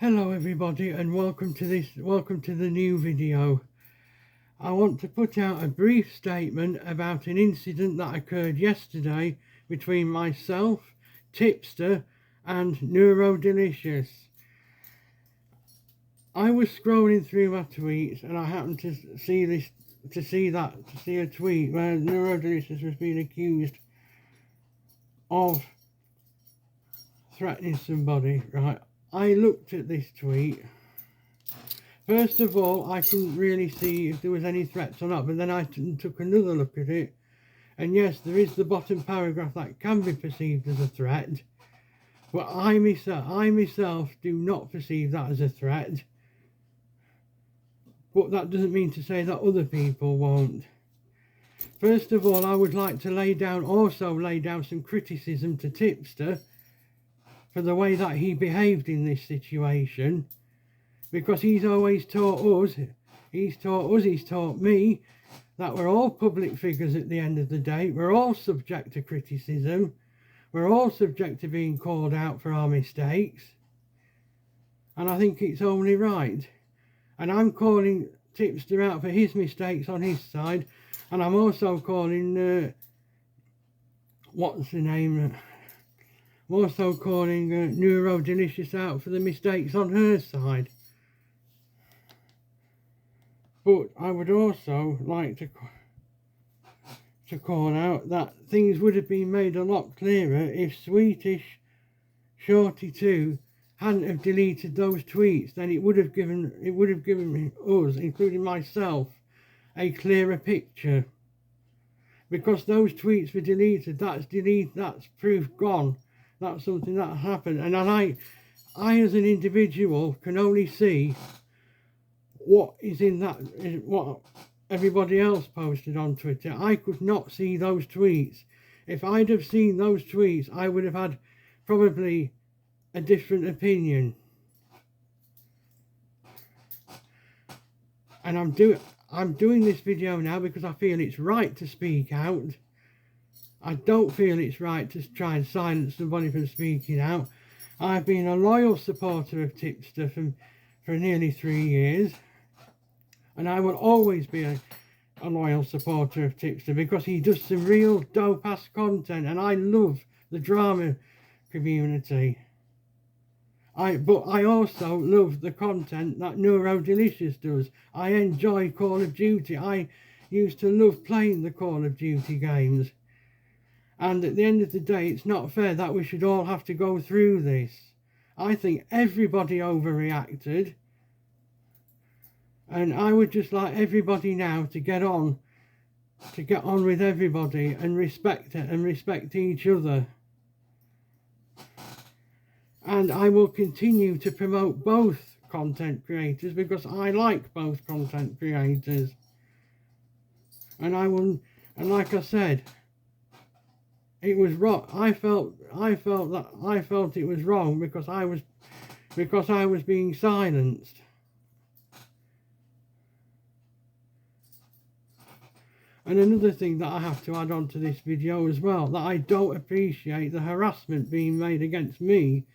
Hello everybody, and welcome to the new video. I want to put out a brief statement about an incident that occurred yesterday between myself, Tipster and Neuroisdelicious. I was scrolling through my tweets and I happened to see a tweet where Neuroisdelicious was being accused of threatening somebody, right? I looked at this tweet. First of all, I couldn't really see if there was any threats or not, but then I took another look at it, and yes, there is the bottom paragraph that can be perceived as a threat, but I myself do not perceive that as a threat, but that doesn't mean to say that other people won't. First of all, I would like to lay down some criticism to Tipster for the way that he behaved in this situation, because he's always taught me that we're all public figures at the end of the day. We're all subject to criticism. We're all subject to being called out for our mistakes. And I think it's only right. And I'm calling Tipster out for his mistakes on his side. And I'm also calling, Neuroisdelicious out for the mistakes on her side. But I would also like to call out that things would have been made a lot clearer if Swedish Shorty 2 hadn't have deleted those tweets. Then it would have given us, including myself, a clearer picture. Because those tweets were deleted, that's proof gone. That's something that happened, and I as an individual can only see what everybody else posted on Twitter. I could not see those tweets. If I'd have seen those tweets, I would have had probably a different opinion. And I'm doing this video now because I feel it's right to speak out. I don't feel it's right to try and silence somebody from speaking out. I've been a loyal supporter of Tipster for nearly 3 years. And I will always be a loyal supporter of Tipster because he does some real dope-ass content, and I love the drama community. But I also love the content that Neuroisdelicious does. I enjoy Call of Duty. I used to love playing the Call of Duty games. And at the end of the day, it's not fair that we should all have to go through this. I think everybody overreacted. And I would just like everybody now to get on with everybody and respect it and respect each other. And I will continue to promote both content creators because I like both content creators. And like I said, it was wrong. I felt it was wrong because I was being silenced. And another thing that I have to add on to this video as well, that I don't appreciate the harassment being made against me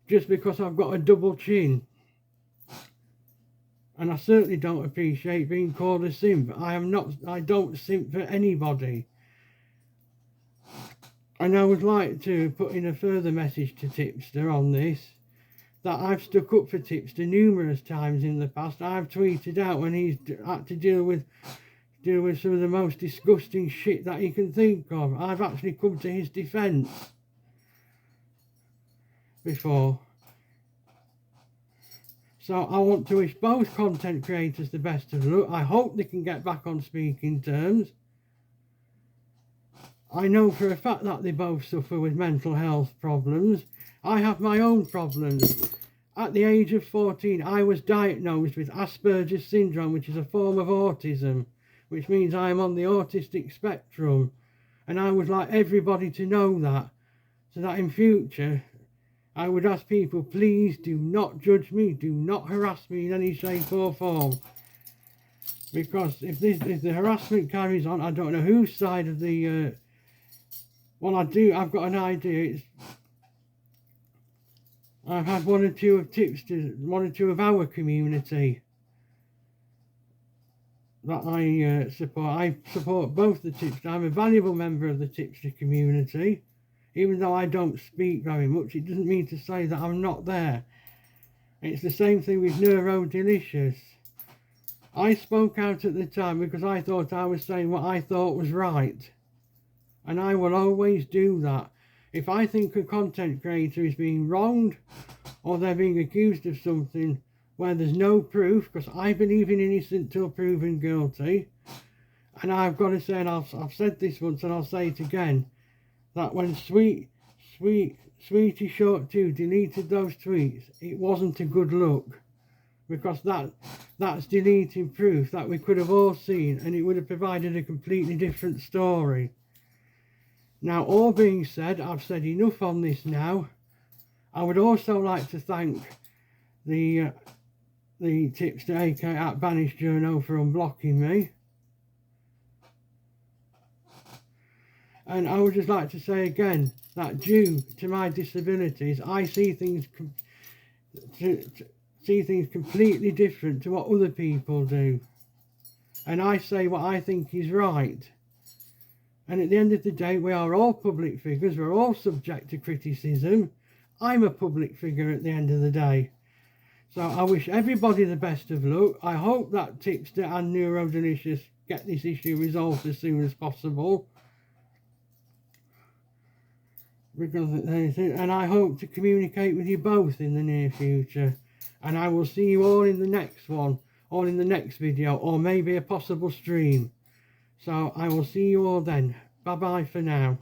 just because I've got a double chin. And I certainly don't appreciate being called a simp. I don't simp for anybody. And I would like to put in a further message to Tipster on this, that I've stuck up for Tipster numerous times in the past. I've tweeted out when he's had to deal with some of the most disgusting shit that he can think of. I've actually come to his defence before. So I want to wish both content creators the best of luck. I hope they can get back on speaking terms. I know for a fact that they both suffer with mental health problems. I have my own problems. At the age of 14, I was diagnosed with Asperger's syndrome, which is a form of autism, which means I am on the autistic spectrum. And I would like everybody to know that, so that in future, I would ask people, please do not judge me, do not harass me in any shape or form. Because if the harassment carries on, I don't know whose side of the... I've got an idea. I've had one or two of tipsters, one or two of our community that I support. I support both the tipster. I'm a valuable member of the tipster community. Even though I don't speak very much, it doesn't mean to say that I'm not there. It's the same thing with Neurodelicious. I spoke out at the time because I thought I was saying what I thought was right. And I will always do that. If I think a content creator is being wronged or they're being accused of something where there's no proof, because I believe in innocent till proven guilty, and I've got to say, and I've said this once and I'll say it again, that when Sweetie Short 2 deleted those tweets, it wasn't a good look, because that's deleting proof that we could have all seen, and it would have provided a completely different story. Now, all being said, I've said enough on this now. I would also like to thank the tipster, aka at Banished Journo, for unblocking me. And I would just like to say again that due to my disabilities, I see things completely different to what other people do. And I say what I think is right. And at the end of the day, we are all public figures. We're all subject to criticism. I'm a public figure at the end of the day. So I wish everybody the best of luck. I hope that Tipster and Neurodelicious get this issue resolved as soon as possible. And I hope to communicate with you both in the near future. And I will see you all in the next one, or in the next video, or maybe a possible stream. So I will see you all then. Bye bye for now.